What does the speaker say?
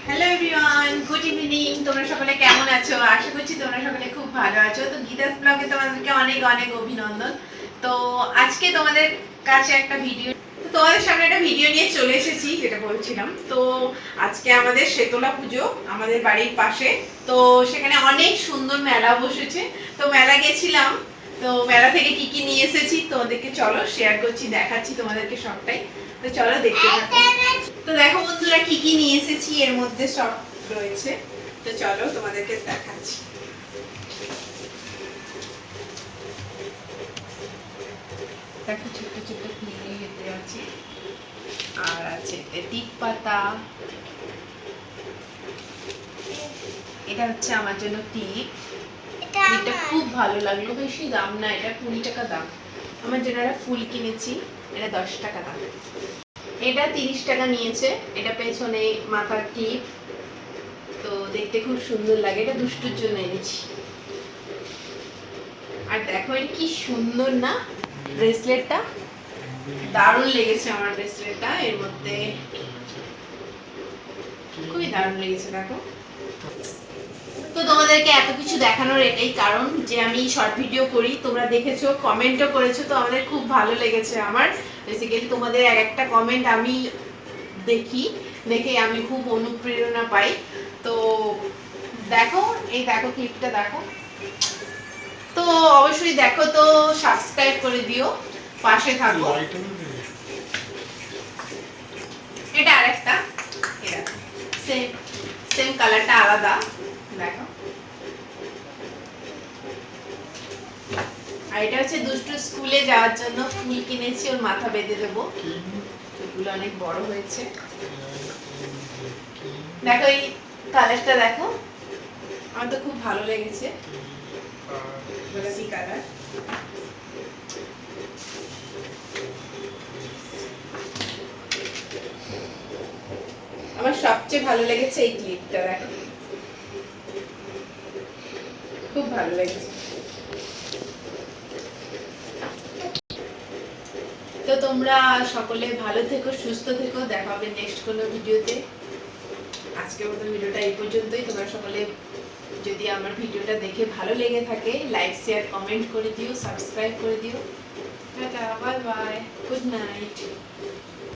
Hello everyone, good evening. তোমরা সকলে কেমন আছো? আশা করছি তোমরা সকলে খুব ভালো আছো। তো গীতাস ব্লগে তোমাদেরকে অনেক অনেক অভিনন্দন। তো আজকে তোমাদের কাছে একটা ভিডিও, তোমাদের সামনে একটা ভিডিও নিয়ে চলে এসেছি, যেটা বলছিলাম। তো আজকে আমাদের শেতলা পুজো আমাদের বাড়ির পাশে। তো সেখানে অনেক সুন্দর মেলা বসেছে। তো মেলা গেছিলাম। তো মেলা থেকে কি কি নিয়ে এসেছি তোমাদেরকে চলো শেয়ার করছি, দেখাচ্ছি তোমাদেরকে সবটাই। তো চলো দেখতে থাকো। তো দেখো বন্ধুরা, কি কি নিয়ে এসেছি, এর মধ্যে সব রয়েছে। তো চলো তোমাদেরকে দেখাচ্ছি। দেখো ছোট্ট ছোট্ট ফুল নিয়ে যেতে আছে, আর আছে টিপ পাতা। এটা হচ্ছে আমার জন্য টিপ। এটা খুব ভালো লাগলো, বেশি দাম না, এটা 20 টাকা দাম। আমার জন্য একটা ফুল কিনেছি, এটা 10 টাকা দাম। এটা 30 টাকা নিয়েছে। এটা পেছনে মাথার টিপ, তো দেখতে খুব সুন্দর লাগে। এটা দুষ্টুর জন্য এনেছি। আর দেখো এটা কি সুন্দর না ব্রেসলেটটা, দারুণ লেগেছে আমার ব্রেসলেটটা। এর মধ্যে খুবই দারুণ লেগেছে। দেখো, তো তোমাদেরকে এত কিছু দেখানোর এটাই কারণ যে আমি শর্ট ভিডিও করি, তোমরা দেখেছো, কমেন্টও করেছো। তো আমাদের খুব ভালো লেগেছে। আমার বেসিক্যালি তোমাদের এক একটা কমেন্ট আমি দেখি, দেখে আমি খুব অনুপ্রেরণা পাই। তো দেখো, এই দেখো ক্লিপটা দেখো। তো অবশ্যই দেখো, তো সাবস্ক্রাইব করে দিও, পাশে থাকো। এটা আরেকটা, এটা সেম সেম কালারটা আলাদা, দেখো। আর এটা হচ্ছে দুষ্টু স্কুলে যাওয়ার জন্য ফুল কিনেছি, ওর মাথা বেঁধে দেবো। ফুলগুলো অনেক বড় হয়েছে। দেখো এই কালারটা দেখো, আমার তো খুব ভালো লেগেছে, গোলাপি কালার। আমার সবচেয়ে ভালো লেগেছে এই ক্লিপটা, দেখো খুব ভালো লেগেছে। তো তোমরা সকলে ভালো থেকো, সুস্থ থেকো। দেখা হবে নেক্সট কোনো ভিডিওতে। আজকের মতো ভিডিওটা এই পর্যন্তই। তোমরা সকলে যদি আমার ভিডিওটা দেখে ভালো লেগে থাকে, লাইক শেয়ার কমেন্ট করে দিও, সাবস্ক্রাইব করে দিও। Tata, bye bye, good night.